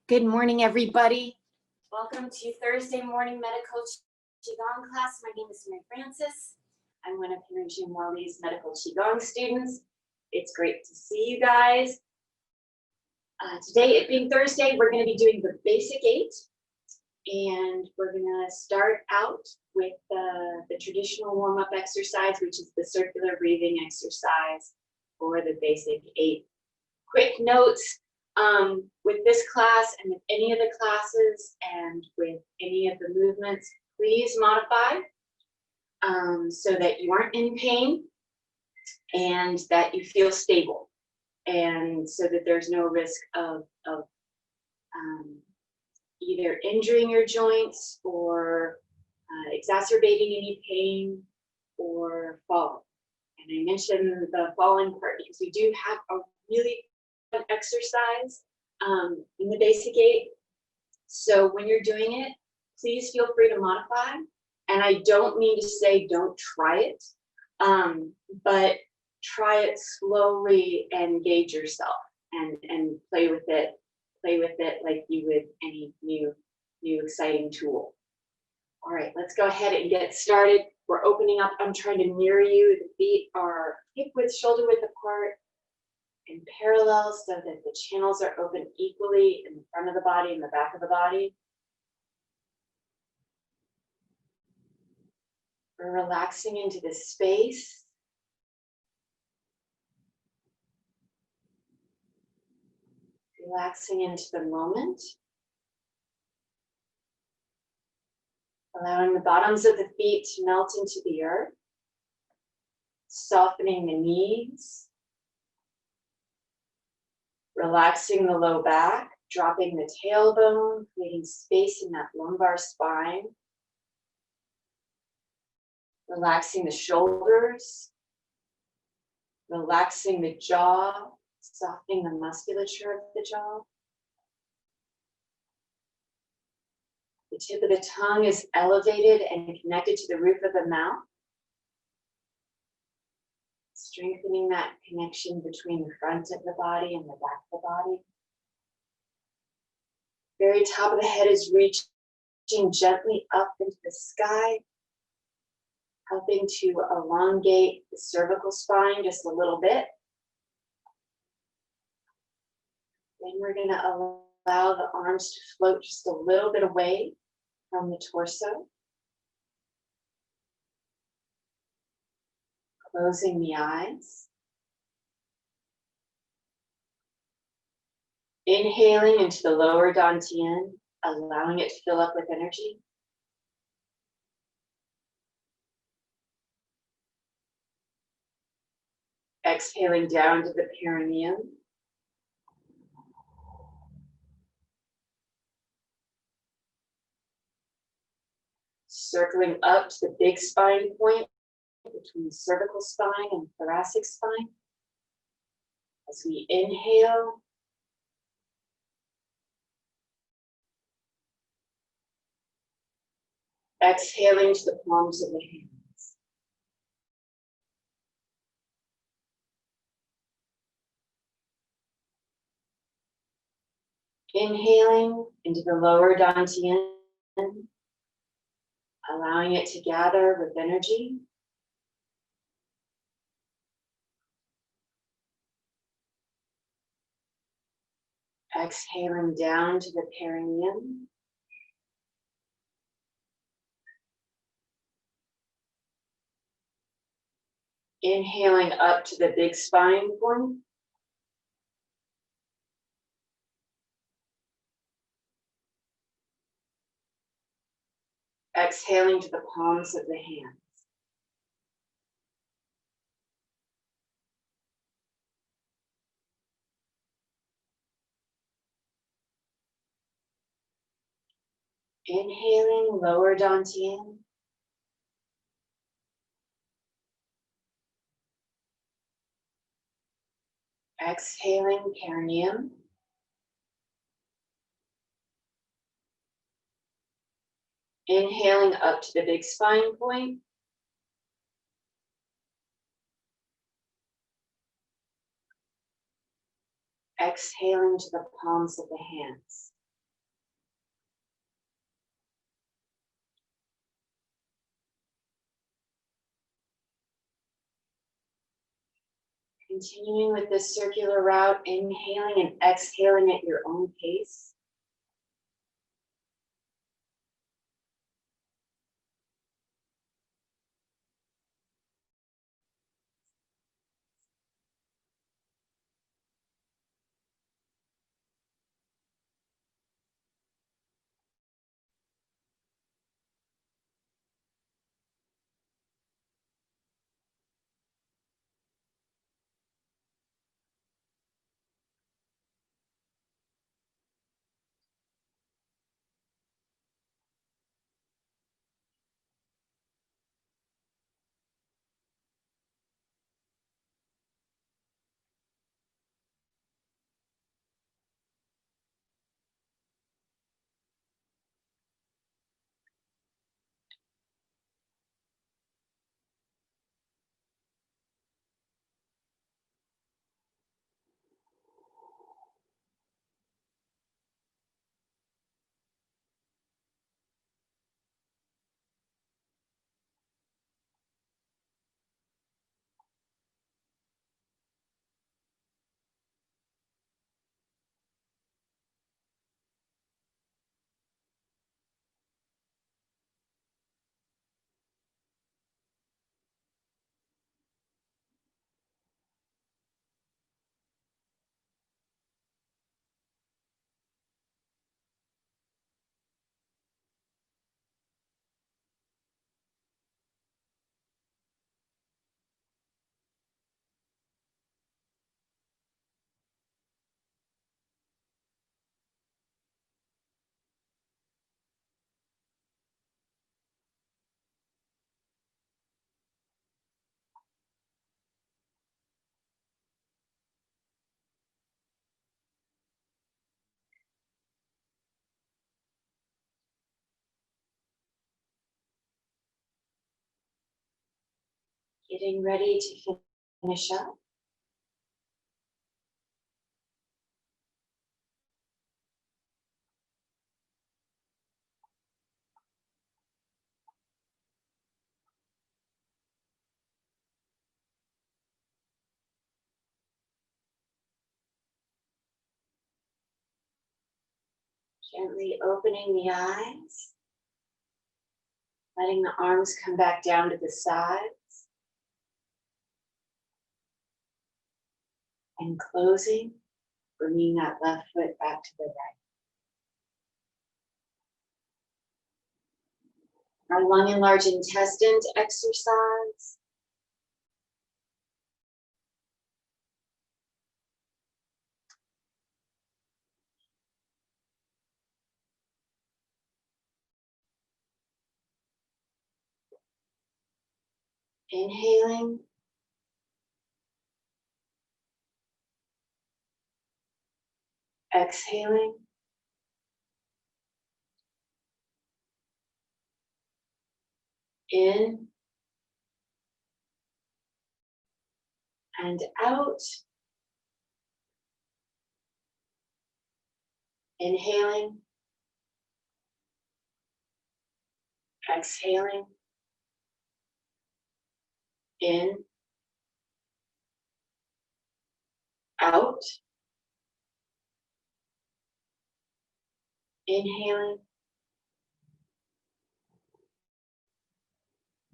Good morning, everybody. Welcome to Thursday morning medical Qigong class. My name is Mary Francis. I'm one of Henry Jim Wally's medical Qigong students. It's great to see you guys. Today, it being Thursday, we're going to be doing the basic 8. And we're going to start out with the traditional warm-up exercise, which is the circular breathing exercise for the basic 8. Quick notes. With this class and with any of the classes and with any of the movements, please modify so that you aren't in pain and that you feel stable, and so that there's no risk of either injuring your joints or exacerbating any pain or fall. And I mentioned the falling part because we do have a really fun exercise in the basic 8. So when you're doing it, please feel free to modify. And I don't mean to say don't try it, but try it slowly and gauge yourself and play with it like you would any new exciting tool. All right, let's go ahead and get started. We're opening up. I'm trying to mirror you. The feet are hip width, shoulder width apart, in parallel, so that the channels are open equally in the front of the body and the back of the body. We're relaxing into the space. Relaxing into the moment. Allowing the bottoms of the feet to melt into the earth. Softening the knees. Relaxing the low back, dropping the tailbone, creating space in that lumbar spine. Relaxing the shoulders. Relaxing the jaw, softening the musculature of the jaw. The tip of the tongue is elevated and connected to the roof of the mouth. Strengthening that connection between the front of the body and the back of the body. Very top of the head is reaching gently up into the sky, helping to elongate the cervical spine just a little bit. Then we're going to allow the arms to float just a little bit away from the torso. Closing the eyes. Inhaling into the lower dantian, allowing it to fill up with energy. Exhaling down to the perineum. Circling up to the big spine point between the cervical spine and thoracic spine. As we inhale, exhaling to the palms of the hands. Inhaling into the lower dantian, allowing it to gather with energy. Exhaling down to the perineum. Inhaling up to the big spine point. Exhaling to the palms of the hands. Inhaling lower dantian. Exhaling perineum. Inhaling up to the big spine point. Exhaling to the palms of the hands. Continuing with this circular route, inhaling and exhaling at your own pace. Getting ready to finish up. Gently opening the eyes, letting the arms come back down to the sides, and closing, bringing that left foot back to the right. Our lung and large intestines exercise. Inhaling. Exhaling. In and out. Inhaling. Exhaling. In. Out. Inhaling.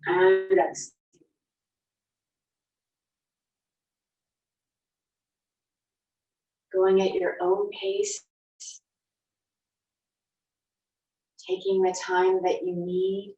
And exhaling. Going at your own pace. Taking the time that you need.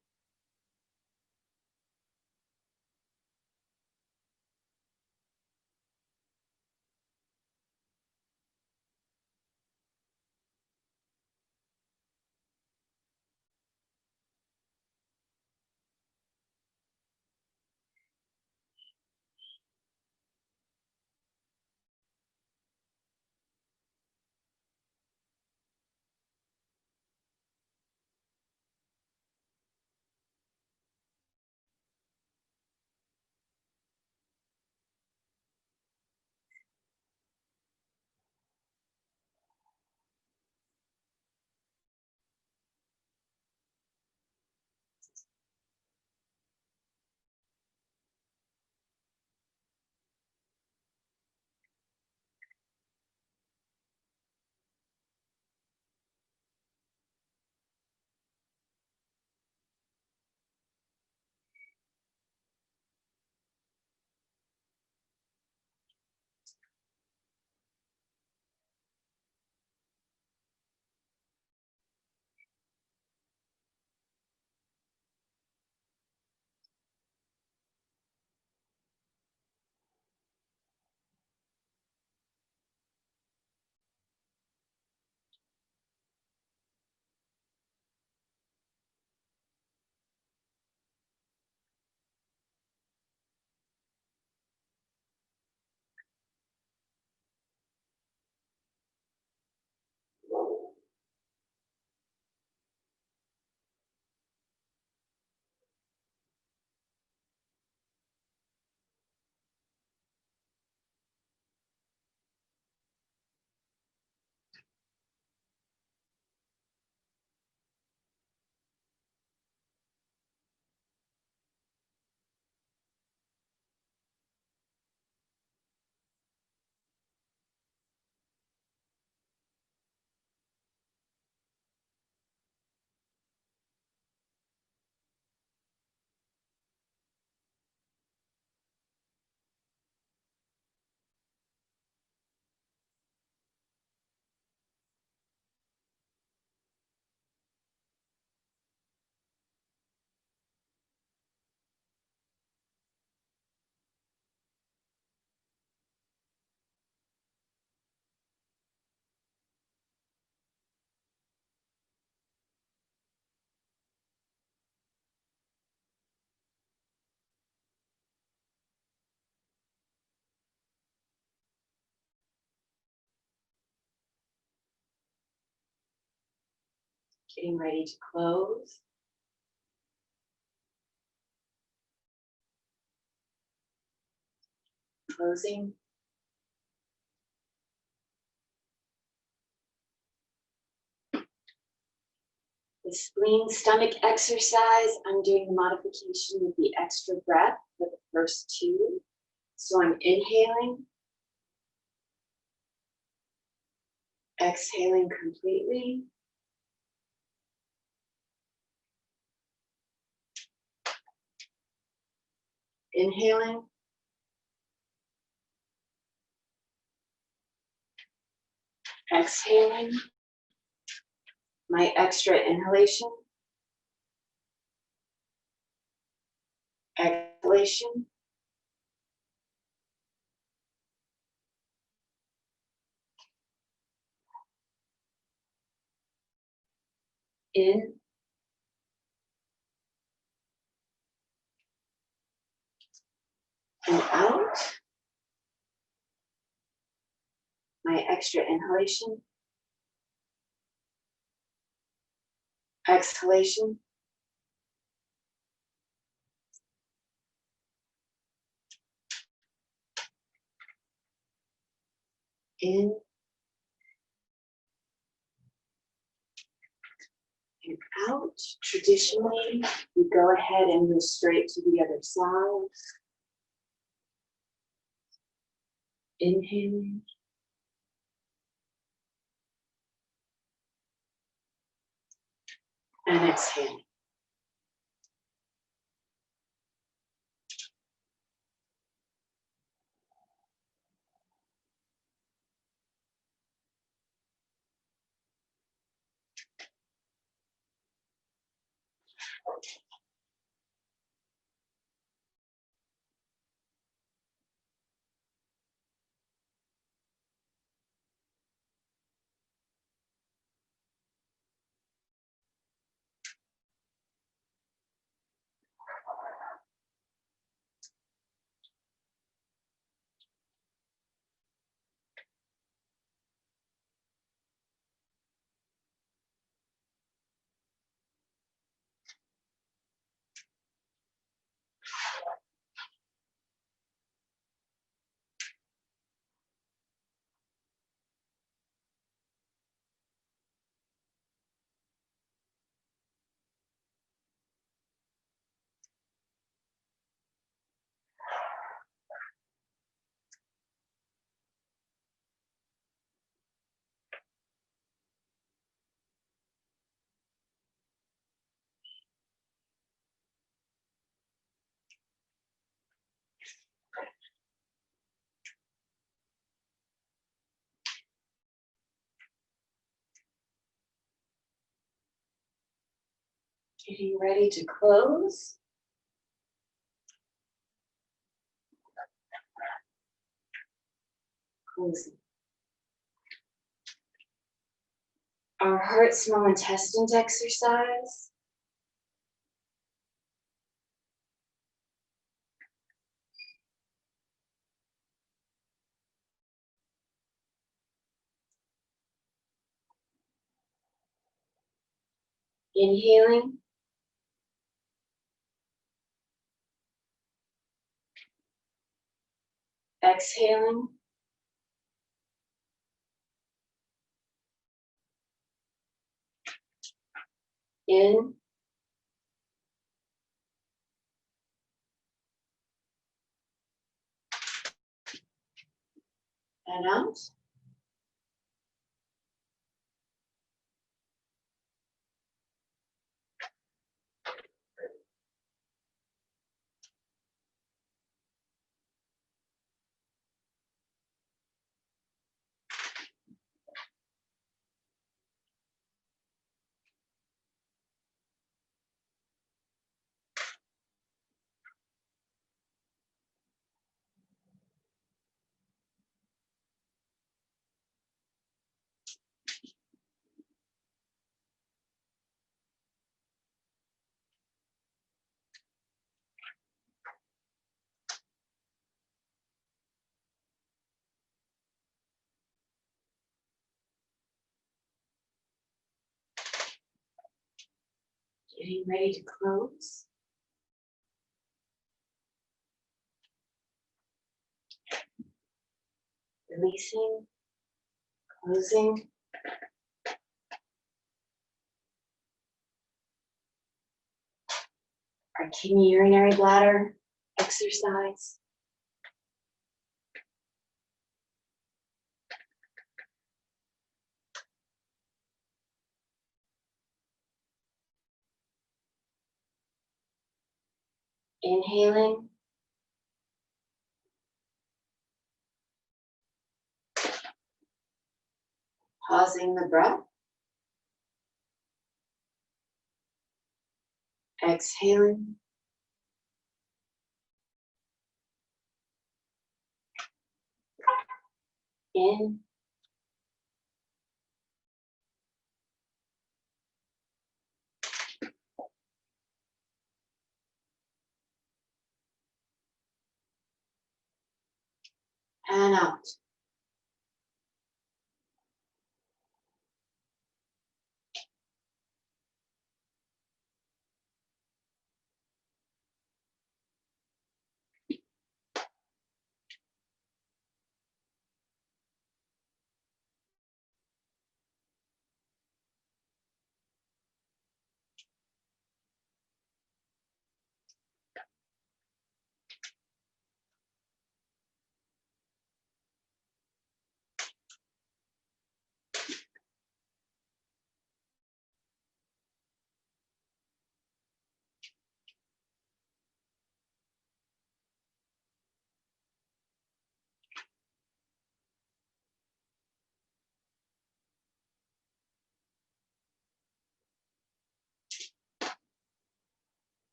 Getting ready to close. Closing. The spleen stomach exercise, I'm doing the modification with the extra breath for the first two. So I'm inhaling, exhaling completely. Inhaling. Exhaling. My extra inhalation. Exhalation. In. And out. My extra inhalation. Exhalation. In. And out. Traditionally, we go ahead and move straight to the other side. Inhaling. And exhaling. Getting ready to close. Closing. Our heart, small intestines exercise. Inhaling. Exhaling. In. And out. Getting ready to close. Releasing, closing. Our kidney urinary bladder exercise. Inhaling. Pausing the breath. Exhaling. In. And out.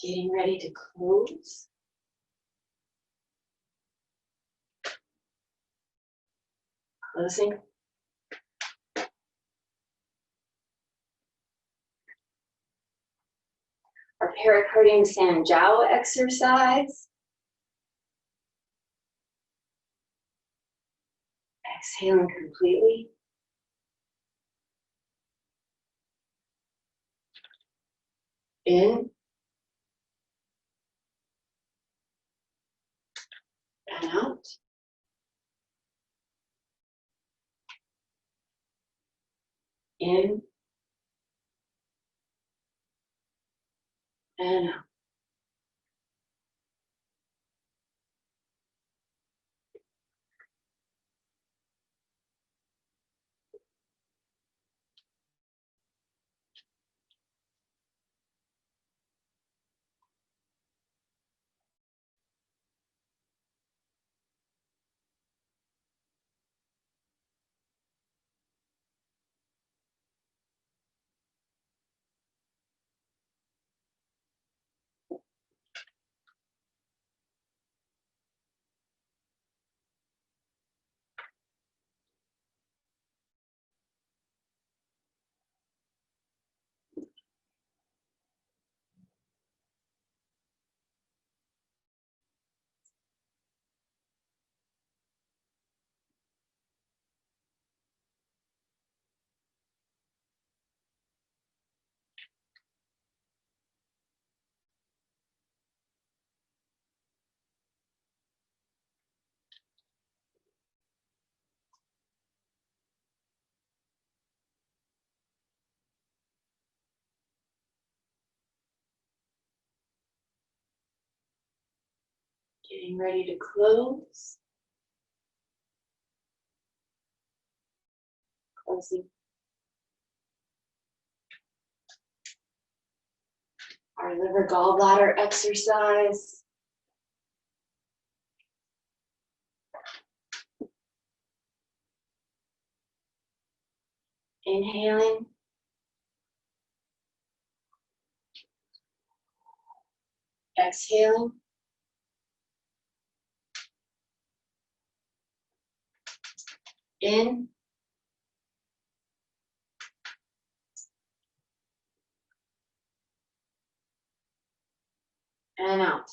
Getting ready to close. Closing. Our pericardium Sanjiao exercise. Exhaling completely. In. And out. In. And out. Getting ready to close. Closing. Our liver gallbladder exercise. Inhaling. Exhaling. In. And out.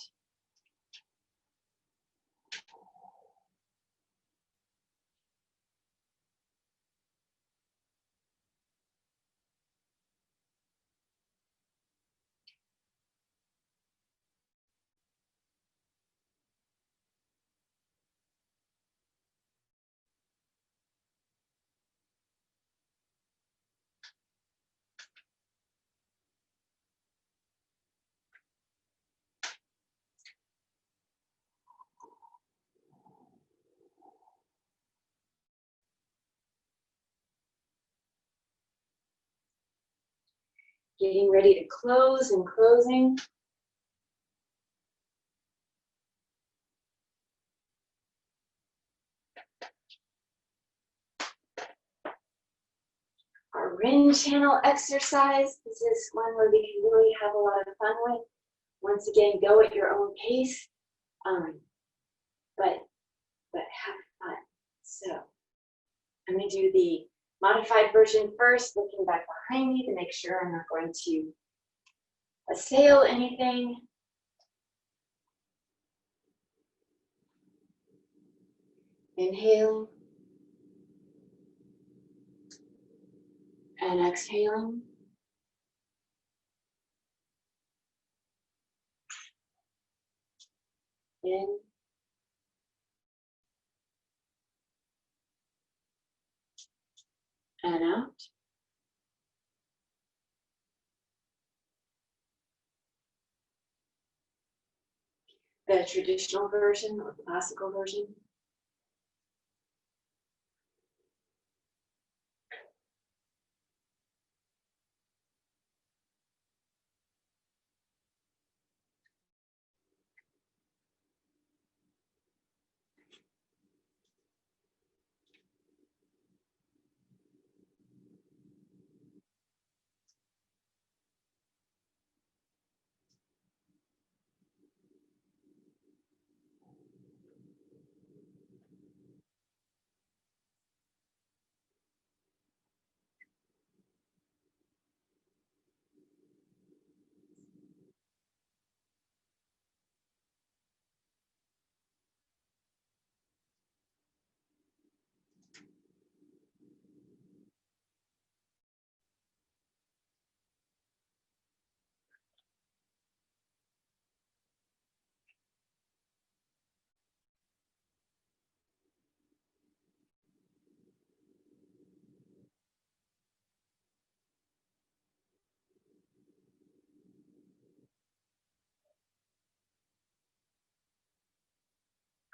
Getting ready to close and closing. Our Rin channel exercise. This is one where we can really have a lot of fun with. Once again, go at your own pace, but have fun. So I'm going to do the modified version first, looking back behind me to make sure I'm not going to assail anything. Inhaling and exhaling. In and out. The traditional version or the classical version.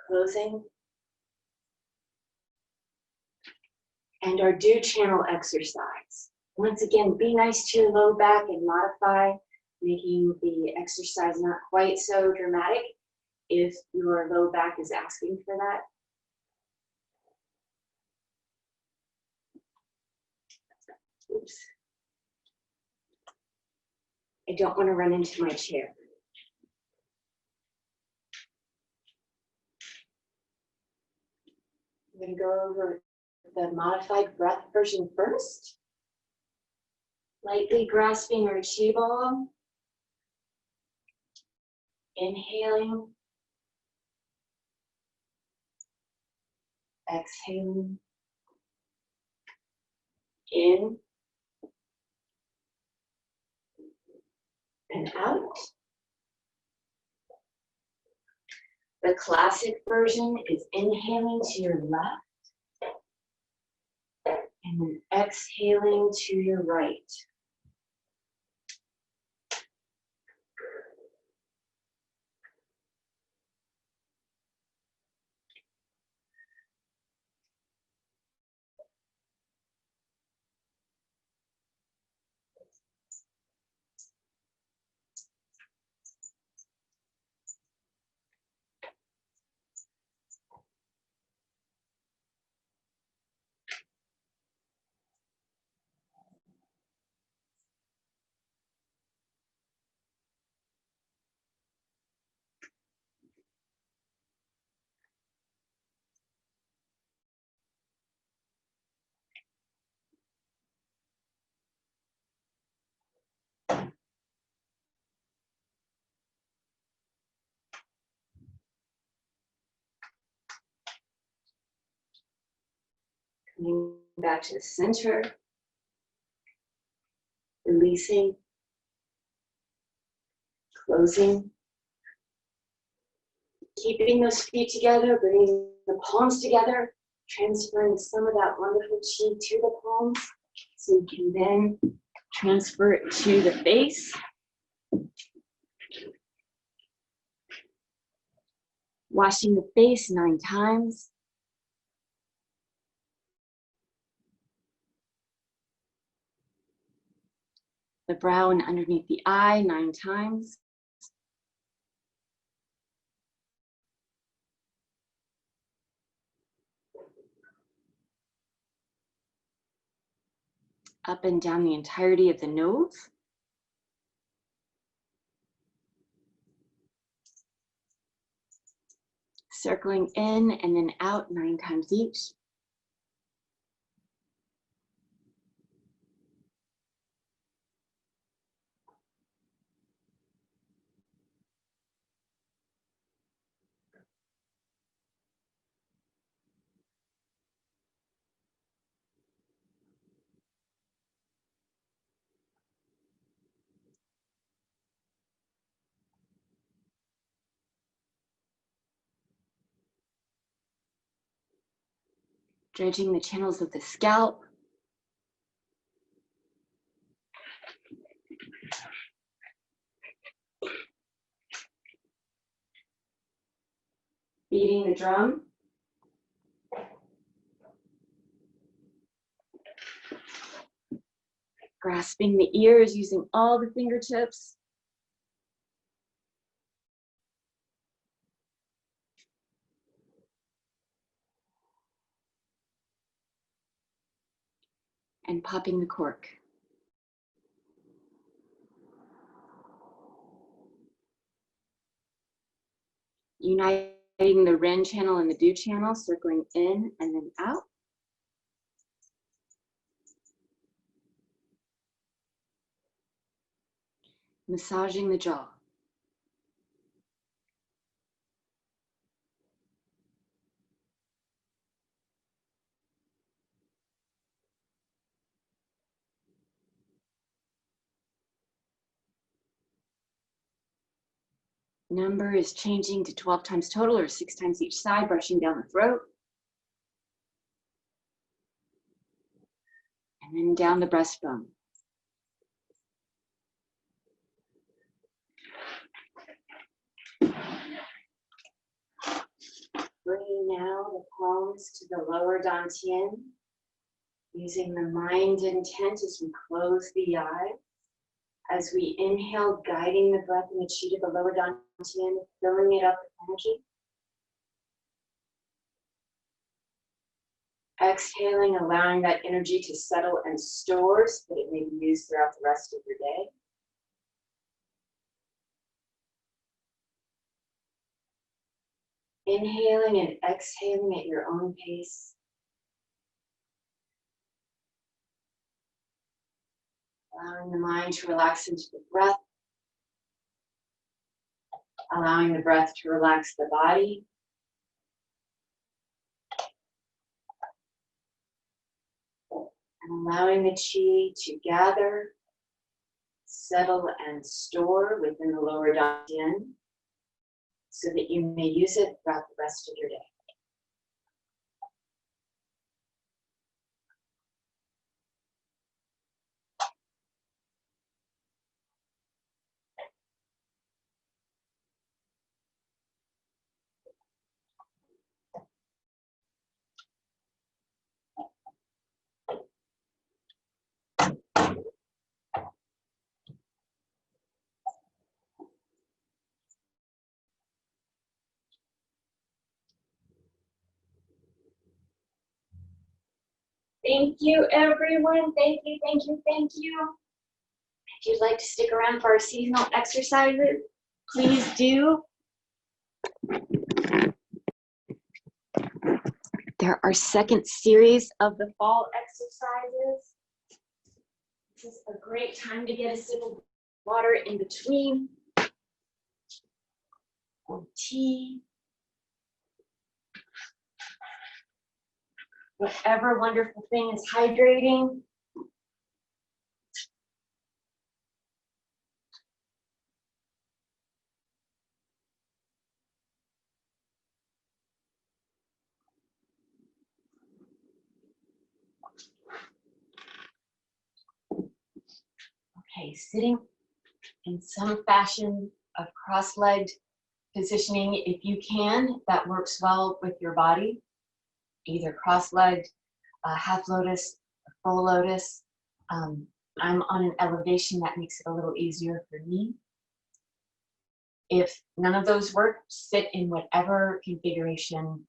Closing. And our do channel exercise. Once again, be nice to your low back and modify, making the exercise not quite so dramatic if your low back is asking for that. Oops. I don't want to run into my chair. I'm going to go over the modified breath version first. Lightly grasping our chi ball. Inhaling. Exhaling. In. And out. The classic version is inhaling to your left and then exhaling to your right. Coming back to the center, releasing, closing, keeping those feet together, bringing the palms together, transferring some of that wonderful chi to the palms, so you can then transfer it to the face. Washing the face 9 times. the brow and underneath the eye 9 times. Up and down the entirety of the nose. Circling in and then out 9 times each. Dredging the channels of the scalp. Beating the drum. Grasping the ears using all the fingertips. And popping the cork. Uniting the Ren channel and the Du channel, circling in and then out. Massaging the jaw. Number is changing to 12 times total or 6 times each side, brushing down the throat. And then down the breastbone. Bringing now the palms to the lower dantian, using the mind intent as we close the eye. As we inhale, guiding the breath and the chi to the lower dantian, filling it up with energy. Exhaling, allowing that energy to settle and store so that it may be used throughout the rest of your day. Inhaling and exhaling at your own pace. Allowing the mind to relax into the breath. Allowing the breath to relax the body. And allowing the chi to gather, settle, and store within the lower dantian so that you may use it throughout the rest of your day. Thank you, everyone. Thank you, thank you, thank you. If you'd like to stick around for our seasonal exercises, please do. They're our second series of the fall exercises. This is a great time to get a sip of water in between. Or tea. Whatever wonderful thing is hydrating. Okay, sitting in some fashion of cross-legged positioning, if you can, that works well with your body. Either cross-legged, half lotus, full lotus. I'm on an elevation that makes it a little easier for me. If none of those work, sit in whatever configuration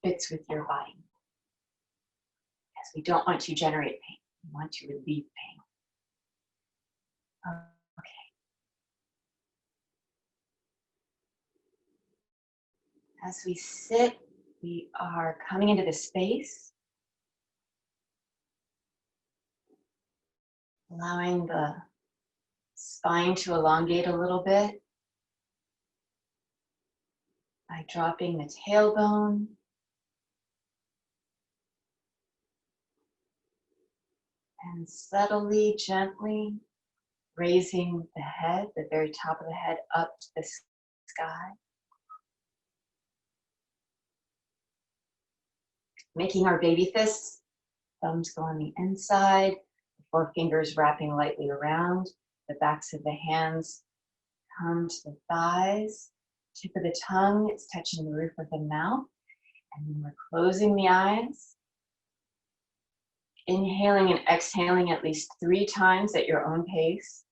fits with your body. Because we don't want to generate pain. We want to relieve pain. Okay. As we sit, we are coming into the space, allowing the spine to elongate a little bit by dropping the tailbone. And subtly, gently raising the head, the very top of the head, up to the sky. Making our baby fists, thumbs go on the inside, the four fingers wrapping lightly around. The backs of the hands come to the thighs. Tip of the tongue is touching the roof of the mouth. And then we're closing the eyes. Inhaling and exhaling at least 3 times at your own pace.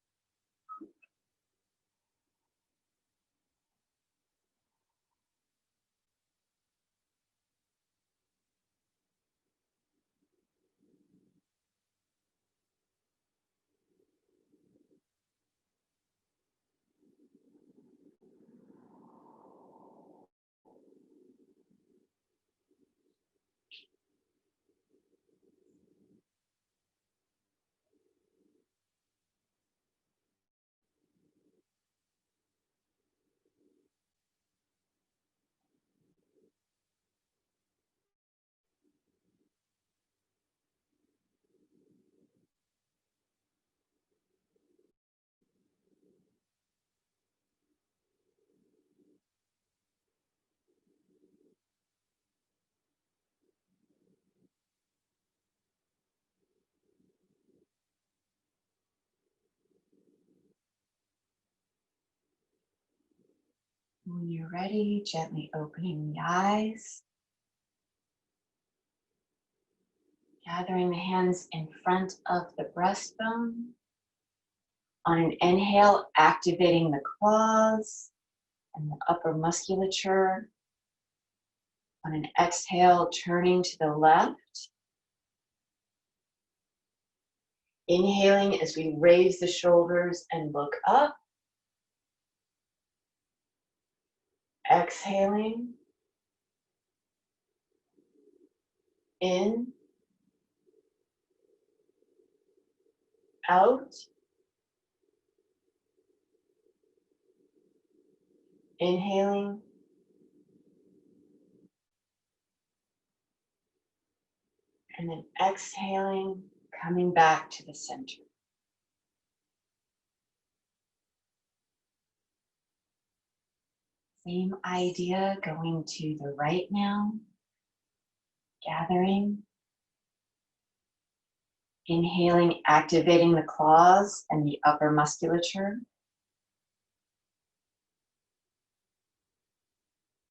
When you're ready, gently opening the eyes. Gathering the hands in front of the breastbone. On an inhale, activating the claws and the upper musculature. On an exhale, turning to the left. Inhaling as we raise the shoulders and look up. Exhaling. In. Out. Inhaling. And then exhaling, coming back to the center. Same idea, going to the right now. Gathering. Inhaling, activating the claws and the upper musculature.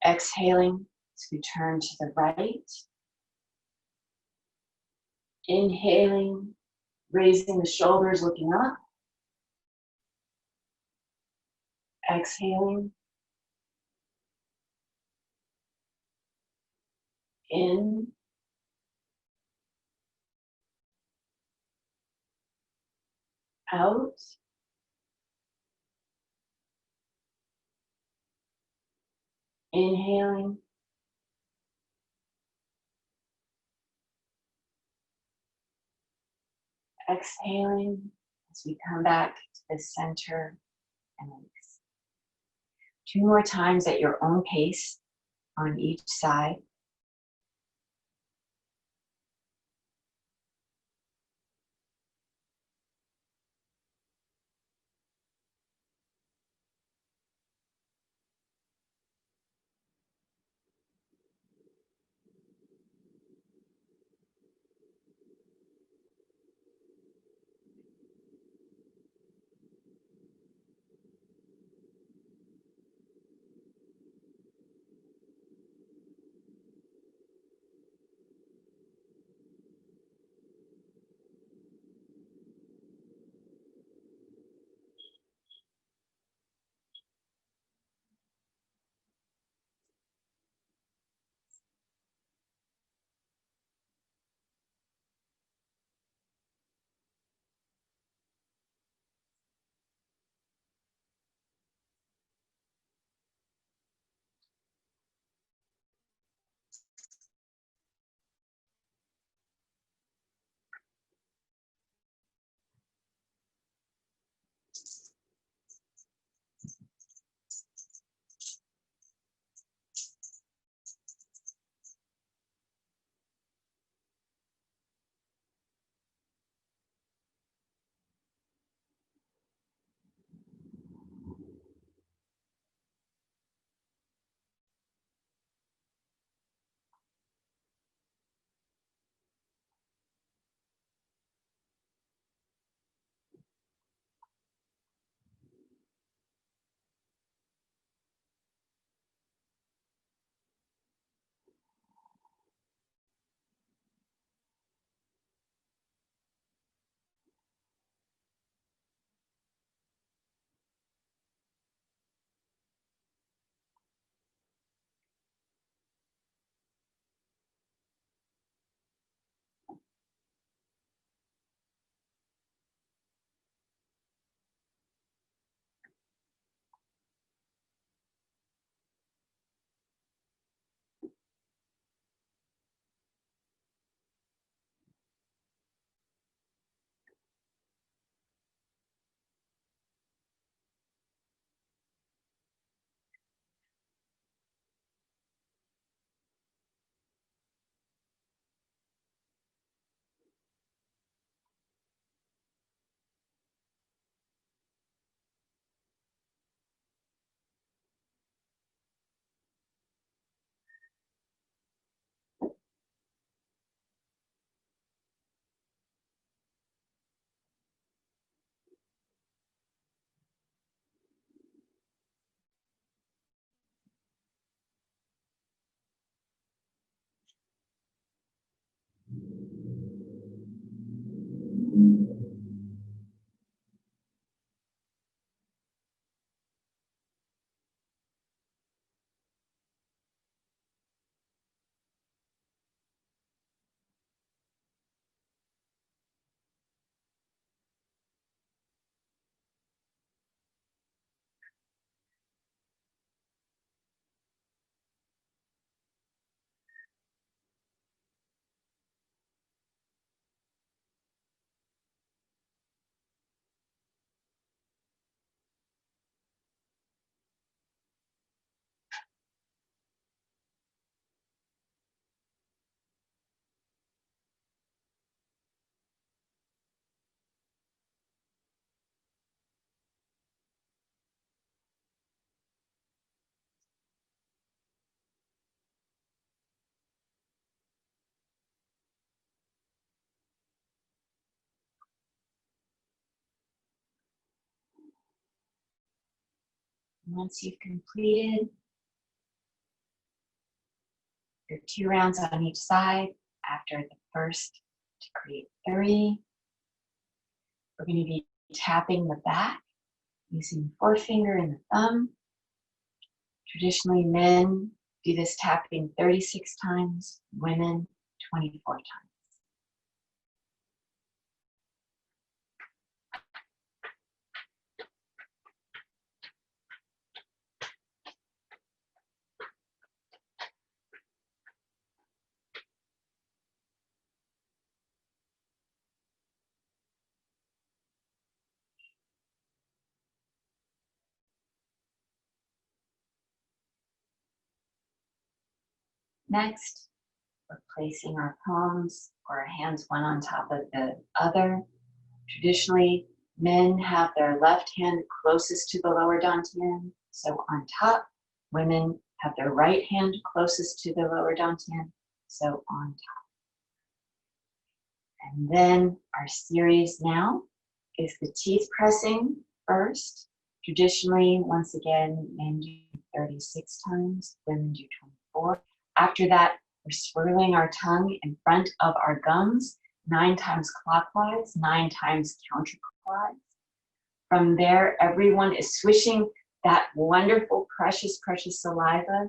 Exhaling as we turn to the right. Inhaling, raising the shoulders, looking up. Exhaling. In. Out. Inhaling. Exhaling as we come back to the center and release. 2 more times at your own pace on each side. Once you've completed your 2 rounds on each side, after the first to create 3, we're going to be tapping the back using the forefinger and the thumb. Traditionally, men do this tapping 36 times, women 24 times. Next, we're placing our palms or our hands one on top of the other. Traditionally, men have their left hand closest to the lower dantian, so on top. Women have their right hand closest to the lower dantian, so on top. And then our series now is the teeth pressing first. Traditionally, once again, men do 36 times, women do 24. After that, we're swirling our tongue in front of our gums 9 times clockwise, 9 times counterclockwise. From there, everyone is swishing that wonderful, precious, precious saliva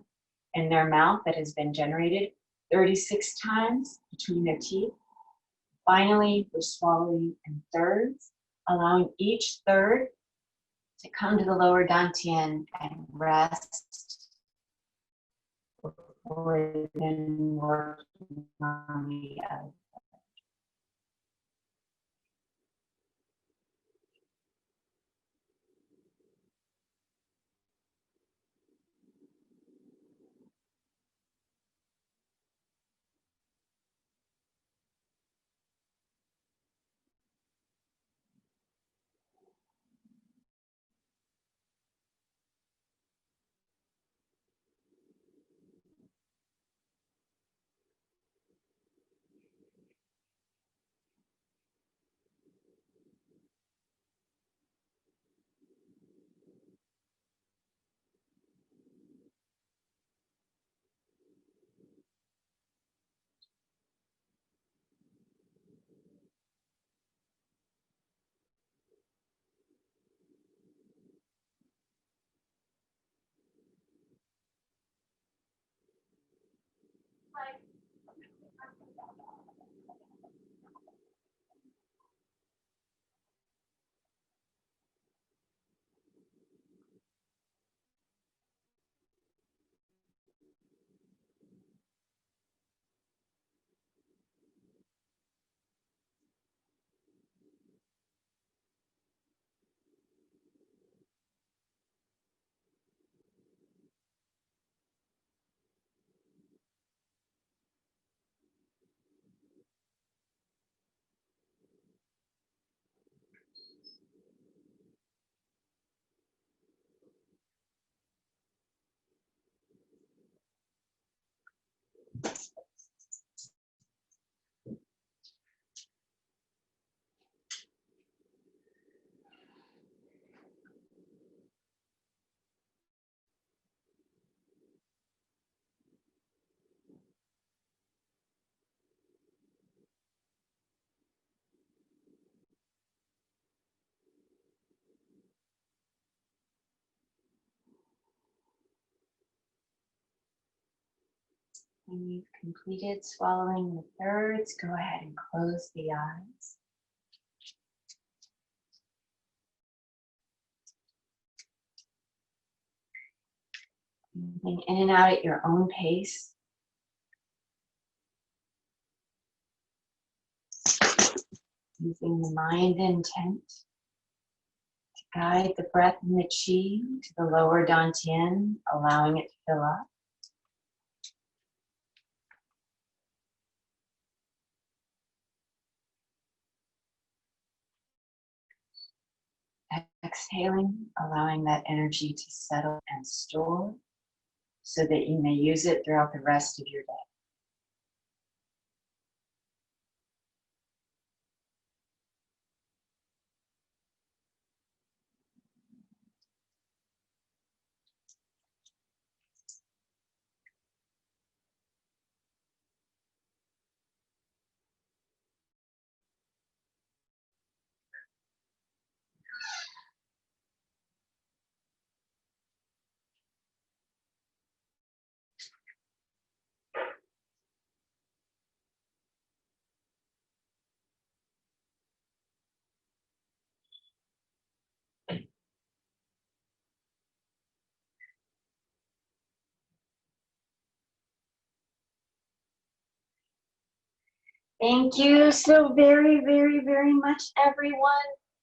in their mouth that has been generated 36 times between their teeth. Finally, we're swallowing in thirds, allowing each third to come to the lower dantian and rest before then working on the other. When you've completed swallowing the thirds, go ahead and close the eyes. Moving in and out at your own pace. Using the mind intent to guide the breath and the chi to the lower dantian, allowing it to fill up. Exhaling, allowing that energy to settle and store so that you may use it throughout the rest of your day. Thank you so very, very, very much, everyone.